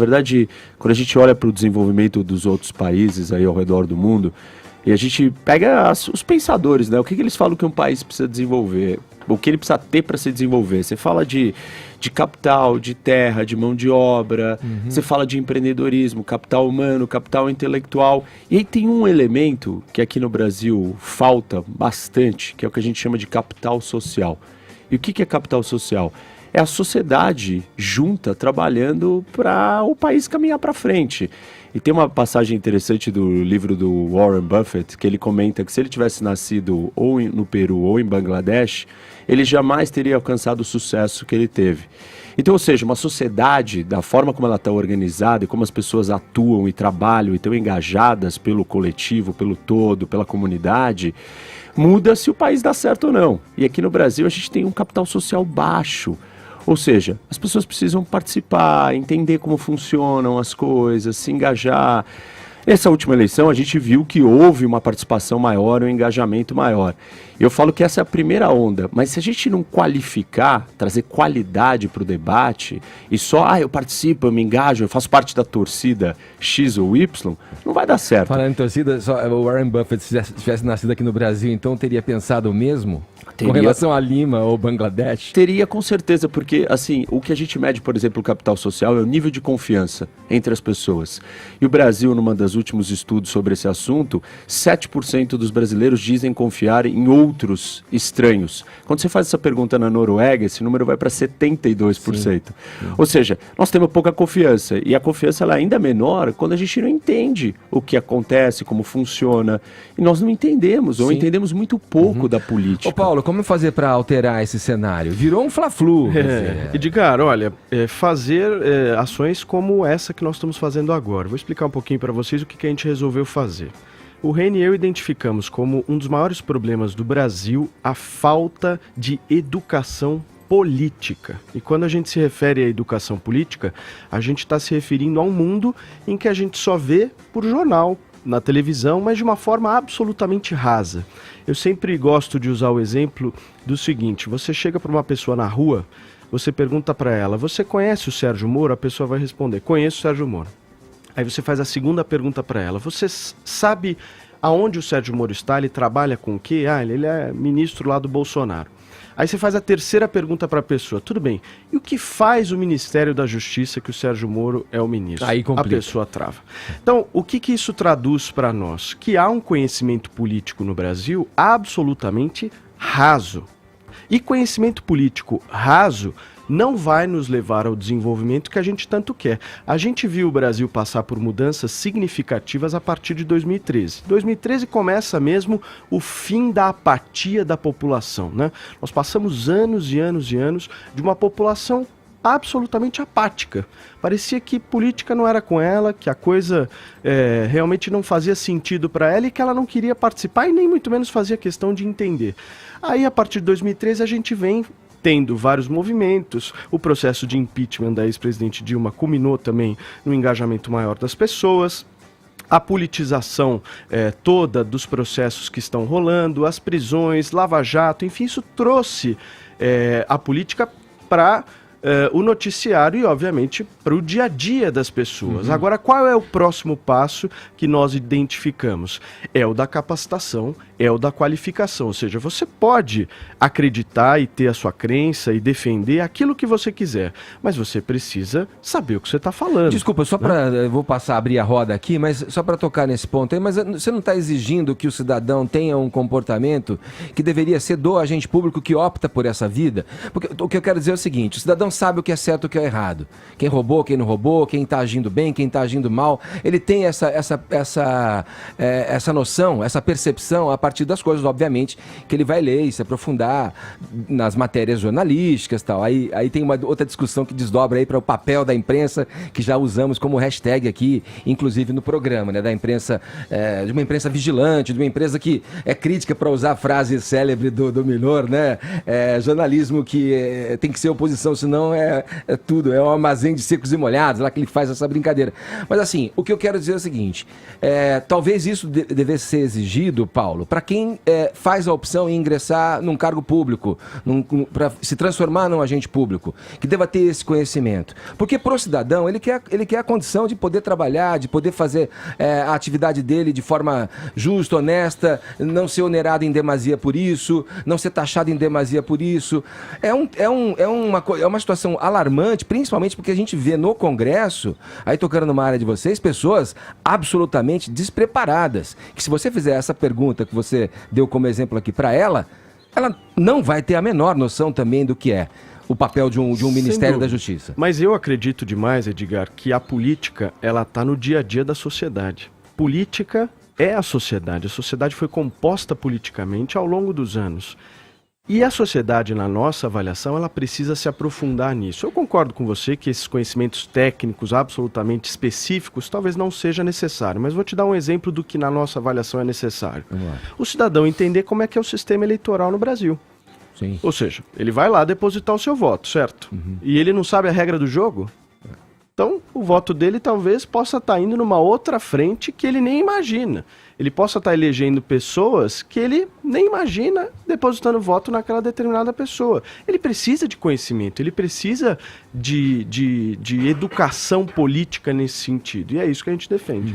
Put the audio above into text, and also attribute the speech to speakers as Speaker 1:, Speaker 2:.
Speaker 1: Na verdade, quando a gente olha para o desenvolvimento dos outros países aí ao redor do mundo, e a gente pega os pensadores, né? O que eles falam que um país precisa desenvolver, o que ele precisa ter para se desenvolver. Você fala de capital, de terra, de mão de obra, você fala de empreendedorismo, capital humano, capital intelectual. E aí tem um elemento que aqui no Brasil falta bastante, que é o que a gente chama de capital social. E o que é capital social? É a sociedade junta, trabalhando para o país caminhar para frente. E tem uma passagem interessante do livro do Warren Buffett, que ele comenta que se ele tivesse nascido ou no Peru ou em Bangladesh, ele jamais teria alcançado o sucesso que ele teve. Então, ou seja, uma sociedade, da forma como ela está organizada e como as pessoas atuam e trabalham e estão engajadas pelo coletivo, pelo todo, pela comunidade, muda se o país dá certo ou não. E aqui no Brasil a gente tem um capital social baixo. Ou seja, as pessoas precisam participar, entender como funcionam as coisas, se engajar. Nessa última eleição a gente viu que houve uma participação maior, um engajamento maior. Eu falo que essa é a primeira onda, mas se a gente não qualificar, trazer qualidade para o debate, e só, eu participo, eu me engajo, eu faço parte da torcida X ou Y, não vai dar certo.
Speaker 2: Falando em torcida, o Warren Buffett, se tivesse nascido aqui no Brasil, então teria pensado o mesmo?
Speaker 1: Teria.
Speaker 2: Com relação a Lima ou Bangladesh?
Speaker 1: Teria, com certeza, porque assim, o que a gente mede, por exemplo, o capital social é o nível de confiança entre as pessoas. E o Brasil, numa das últimos estudos sobre esse assunto, 7% dos brasileiros dizem confiar em outros estranhos. Quando você faz essa pergunta na Noruega, esse número vai para 72%. Sim. Ou seja, nós temos pouca confiança. E a confiança ela é ainda menor quando a gente não entende o que acontece, como funciona. E nós não entendemos, ou entendemos muito pouco da política.
Speaker 2: Ô Paulo, como fazer para alterar esse cenário? Virou um fla-flu.
Speaker 3: Edgar, olha, fazer ações como essa que nós estamos fazendo agora. Vou explicar um pouquinho para vocês o que a gente resolveu fazer. O Reni e eu identificamos como um dos maiores problemas do Brasil a falta de educação política. E quando a gente se refere à educação política, a gente está se referindo a um mundo em que a gente só vê por jornal, na televisão, mas de uma forma absolutamente rasa. Eu sempre gosto de usar o exemplo do seguinte: você chega para uma pessoa na rua, você pergunta para ela, você conhece o Sérgio Moro? A pessoa vai responder, conheço o Sérgio Moro. Aí você faz a segunda pergunta para ela, você sabe aonde o Sérgio Moro está? Ele trabalha com o quê? Ele é ministro lá do Bolsonaro. Aí você faz a terceira pergunta para a pessoa, tudo bem, e o que faz o Ministério da Justiça que o Sérgio Moro é o ministro?
Speaker 2: Aí complica.
Speaker 3: A pessoa trava. Então, o que isso traduz para nós? Que há um conhecimento político no Brasil absolutamente raso. E conhecimento político raso não vai nos levar ao desenvolvimento que a gente tanto quer. A gente viu o Brasil passar por mudanças significativas a partir de 2013. 2013 começa mesmo o fim da apatia da população, né? Nós passamos anos e anos e anos de uma população absolutamente apática. Parecia que política não era com ela, que a coisa realmente não fazia sentido para ela e que ela não queria participar e nem muito menos fazia questão de entender. Aí, a partir de 2013, a gente vem tendo vários movimentos, o processo de impeachment da ex-presidente Dilma culminou também no engajamento maior das pessoas, a politização toda dos processos que estão rolando, as prisões, Lava Jato, enfim, isso trouxe a política para o noticiário e, obviamente, para o dia a dia das pessoas. Agora, qual é o próximo passo que nós identificamos? É o da capacitação, é o da qualificação. Ou seja, você pode acreditar e ter a sua crença e defender aquilo que você quiser, mas você precisa saber o que você está falando.
Speaker 2: Desculpa, só para... Vou passar a abrir a roda aqui, mas só para tocar nesse ponto aí, mas você não está exigindo que o cidadão tenha um comportamento que deveria ser do agente público que opta por essa vida? Porque o que eu quero dizer é o seguinte, o cidadão sabe o que é certo e o que é errado. Quem roubou, quem não roubou, quem está agindo bem, quem está agindo mal. Ele tem essa noção, essa percepção a partir das coisas, obviamente, que ele vai ler e se aprofundar nas matérias jornalísticas e tal. Aí tem uma outra discussão que desdobra aí para o papel da imprensa, que já usamos como hashtag aqui, inclusive no programa, né? Da imprensa, de uma imprensa vigilante, de uma empresa que é crítica, para usar a frase célebre do Milor, né? Jornalismo que tem que ser oposição, senão é tudo, é um armazém de secos e molhados, lá que ele faz essa brincadeira. Mas assim, o que eu quero dizer é o seguinte, talvez isso devesse ser exigido, Paulo, para para quem faz a opção em ingressar num cargo público, para se transformar num agente público, que deva ter esse conhecimento. Porque pro cidadão, ele quer a condição de poder trabalhar, de poder fazer a atividade dele de forma justa, honesta, não ser onerado em demasia por isso, não ser taxado em demasia por isso. É uma situação alarmante, principalmente porque a gente vê no Congresso, aí tocando numa área de vocês, pessoas absolutamente despreparadas, que se você fizer essa pergunta que você deu como exemplo aqui para ela não vai ter a menor noção também do que é o papel de um Ministério da Justiça.
Speaker 3: Mas eu acredito demais, Edgar, que a política, ela está no dia a dia da sociedade. Política é a sociedade foi composta politicamente ao longo dos anos. E a sociedade, na nossa avaliação, ela precisa se aprofundar nisso. Eu concordo com você que esses conhecimentos técnicos absolutamente específicos talvez não seja necessário, mas vou te dar um exemplo do que na nossa avaliação é necessário. O cidadão entender como é que é o sistema eleitoral no Brasil.
Speaker 2: Sim.
Speaker 3: Ou seja, ele vai lá depositar o seu voto, certo? Uhum. E ele não sabe a regra do jogo? Então, o voto dele talvez possa estar indo numa outra frente que ele nem imagina. Ele possa estar elegendo pessoas que ele nem imagina depositando voto naquela determinada pessoa. Ele precisa de conhecimento, ele precisa de educação política nesse sentido. E é isso que a gente defende.